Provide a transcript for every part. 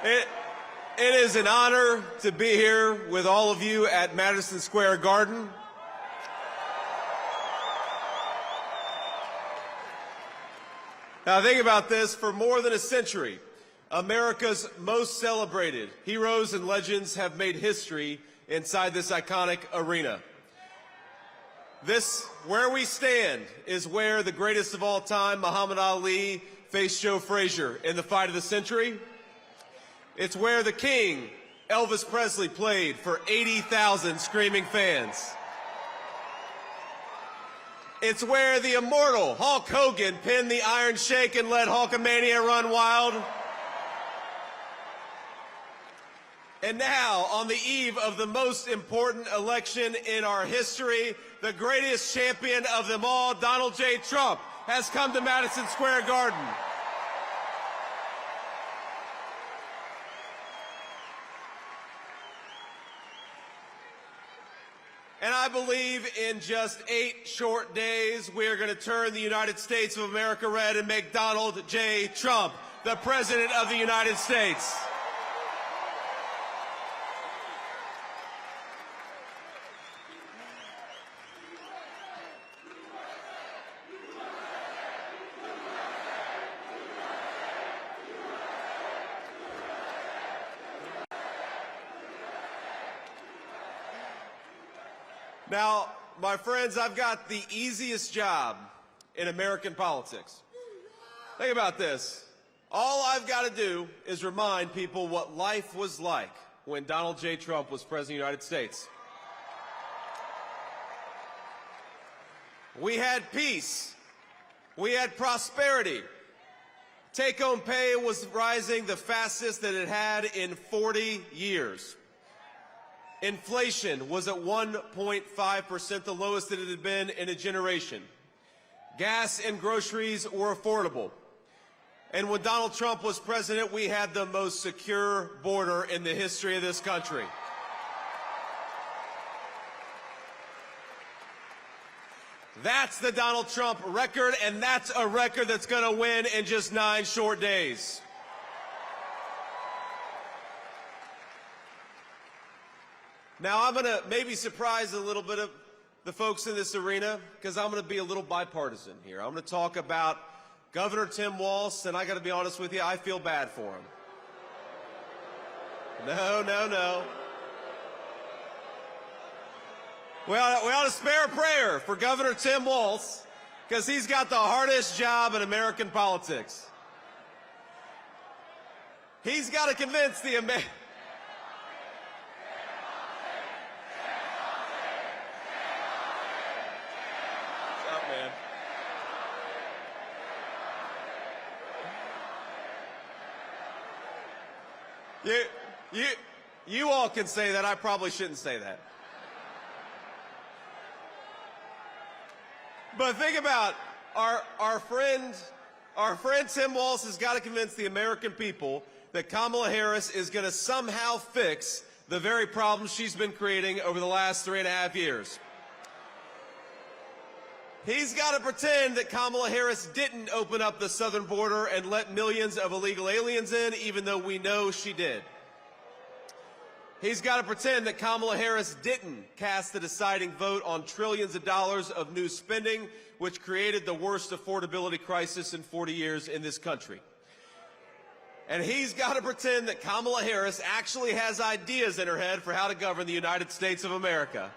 It is an honor to be here with all of you at Madison Square Garden. Now think about this, for more than a century, America's most celebrated heroes and legends have made history inside this iconic arena. This, where we stand, is where the greatest of all time, Muhammad Ali, faced Joe Frazier in the fight of the century. It's where the King, Elvis Presley, played for 80,000 screaming fans. It's where the immortal Hulk Hogan pinned the Iron Sheik and let Hulkamania run wild. And now, on the eve of the most important election in our history, the greatest champion of them all, Donald J. Trump, has come to Madison Square Garden. And I believe in just 8 short days, we are going to turn the United States of America red and make Donald J. Trump the President of the United States. Now, my friends, I've got the easiest job in American politics. Think about this. All I've got to do is remind people what life was like when Donald J. Trump was President of the United States. We had peace. We had prosperity. Take-home pay was rising the fastest that it had in 40 years. Inflation was at 1.5%, the lowest that it had been in a generation. Gas and groceries were affordable. And when Donald Trump was president, we had the most secure border in the history of this country. That's the Donald Trump record, and that's a record that's going to win in just 9 short days. Now, I'm going to maybe surprise a little bit of the folks in this arena because I'm going to be a little bipartisan here. I'm going to talk about Governor Tim Walz, and I got to be honest with you, I feel bad for him. No. We ought to spare a prayer for Governor Tim Walz because he's got the hardest job in American politics. He's got to convince the American... You all can say that. I probably shouldn't say that. But think about our friend Tim Walz has got to convince the American people that Kamala Harris is going to somehow fix the very problems she's been creating over the last 3.5 years. He's got to pretend that Kamala Harris didn't open up the southern border and let millions of illegal aliens in, even though we know she did. He's got to pretend that Kamala Harris didn't cast the deciding vote on trillions of dollars of new spending, which created the worst affordability crisis in 40 years in this country. And he's got to pretend that Kamala Harris actually has ideas in her head for how to govern the United States of America.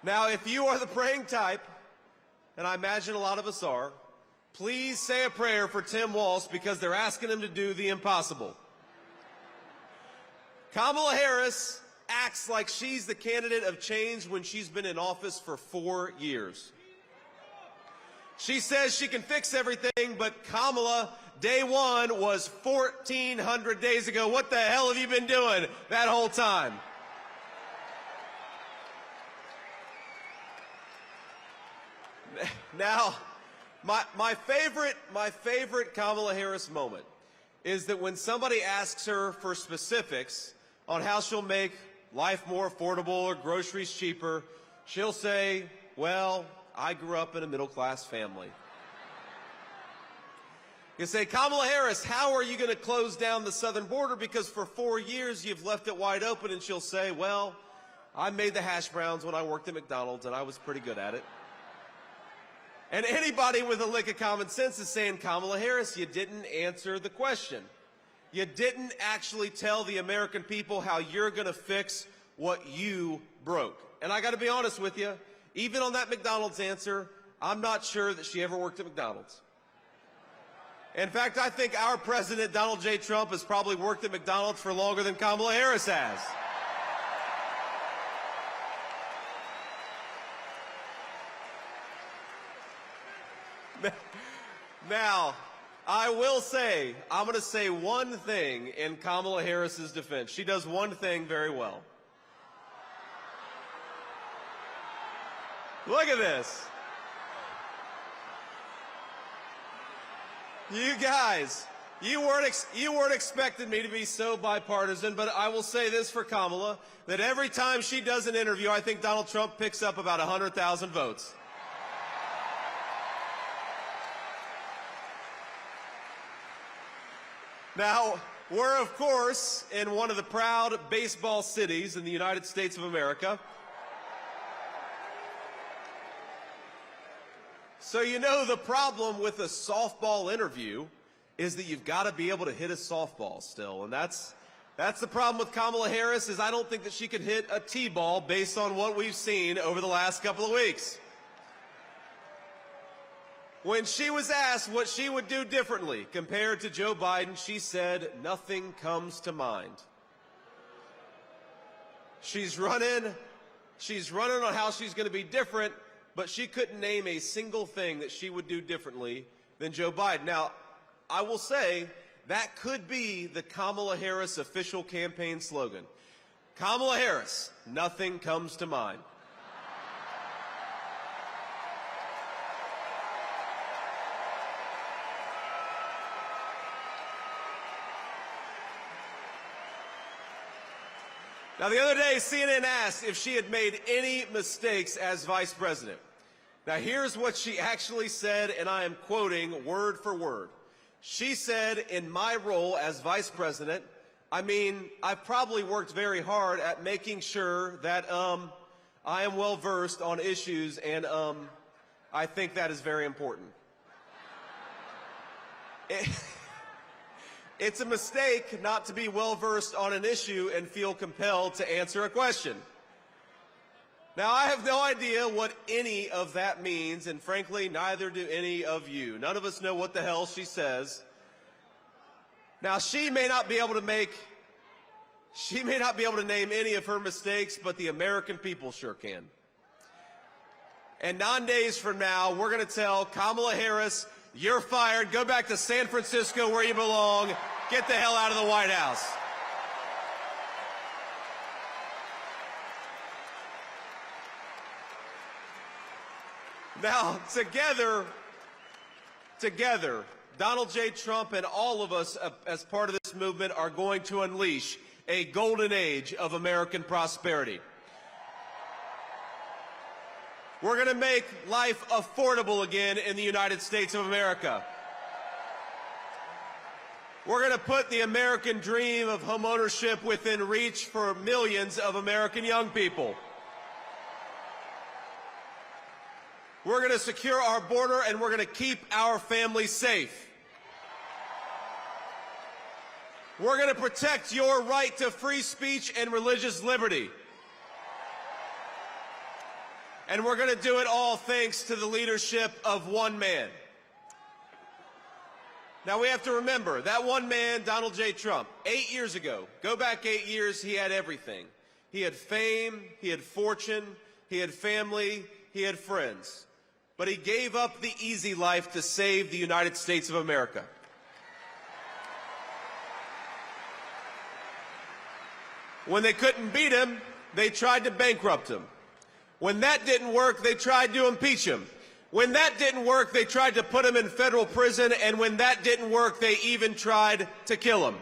Now, if you are the praying type, and I imagine a lot of us are, please say a prayer for Tim Walz because they're asking him to do the impossible. Kamala Harris acts like she's the candidate of change when she's been in office for 4 years. She says she can fix everything, but Kamala, day one was 1,400 days ago. What the hell have you been doing that whole time? Now, my favorite Kamala Harris moment is that when somebody asks her for specifics on how she'll make life more affordable or groceries cheaper, she'll say, well, I grew up in a middle-class family. You say, Kamala Harris, how are you going to close down the southern border? Because for 4 years you've left it wide open. And she'll say, well, I made the hash browns when I worked at McDonald's, and I was pretty good at it. And anybody with a lick of common sense is saying, Kamala Harris, you didn't answer the question. You didn't actually tell the American people how you're going to fix what you broke. And I got to be honest with you, even on that McDonald's answer, I'm not sure that she ever worked at McDonald's. In fact, I think our president, Donald J. Trump, has probably worked at McDonald's for longer than Kamala Harris has. Now, I will say, I'm going to say one thing in Kamala Harris's defense. She does one thing very well. Look at this. You guys, you weren't expecting me to be so bipartisan, but I will say this for Kamala, that every time she does an interview, I think Donald Trump picks up about 100,000 votes. Now, we're, of course, in one of the proud baseball cities in the United States of America. So you know the problem with a softball interview is that you've got to be able to hit a softball still. And that's the problem with Kamala Harris, is I don't think that she could hit a T-ball based on what we've seen over the last couple of weeks. When she was asked what she would do differently compared to Joe Biden, she said, nothing comes to mind. She's running on how she's going to be different, but she couldn't name a single thing that she would do differently than Joe Biden. Now, I will say that could be the Kamala Harris official campaign slogan. Kamala Harris, nothing comes to mind. Now, the other day, CNN asked if she had made any mistakes as vice president. Now, here's what she actually said, and I am quoting word for word. She said, in my role as vice president, I've probably worked very hard at making sure that I am well-versed on issues, and I think that is very important. It's a mistake not to be well-versed on an issue and feel compelled to answer a question. Now, I have no idea what any of that means, and frankly, neither do any of you. None of us know what the hell she says. Now, she may not be able to name any of her mistakes, but the American people sure can. And 9 days from now, we're going to tell Kamala Harris, you're fired. Go back to San Francisco where you belong. Get the hell out of the White House. Now, together, Donald J. Trump and all of us as part of this movement are going to unleash a golden age of American prosperity. We're going to make life affordable again in the United States of America. We're going to put the American dream of homeownership within reach for millions of American young people. We're going to secure our border, and we're going to keep our families safe. We're going to protect your right to free speech and religious liberty. And we're going to do it all thanks to the leadership of one man. Now, we have to remember, that one man, Donald J. Trump, 8 years ago, go back 8 years, he had everything. He had fame, he had fortune, he had family, he had friends. But he gave up the easy life to save the United States of America. When they couldn't beat him, they tried to bankrupt him. When that didn't work, they tried to impeach him. When that didn't work, they tried to put him in federal prison, and when that didn't work, they even tried to kill him.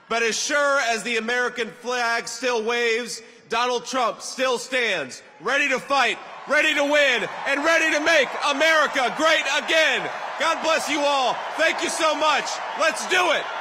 But as sure as the American flag still waves, Donald Trump still stands, ready to fight, ready to win, and ready to make America great again. God bless you all. Thank you so much. Let's do it.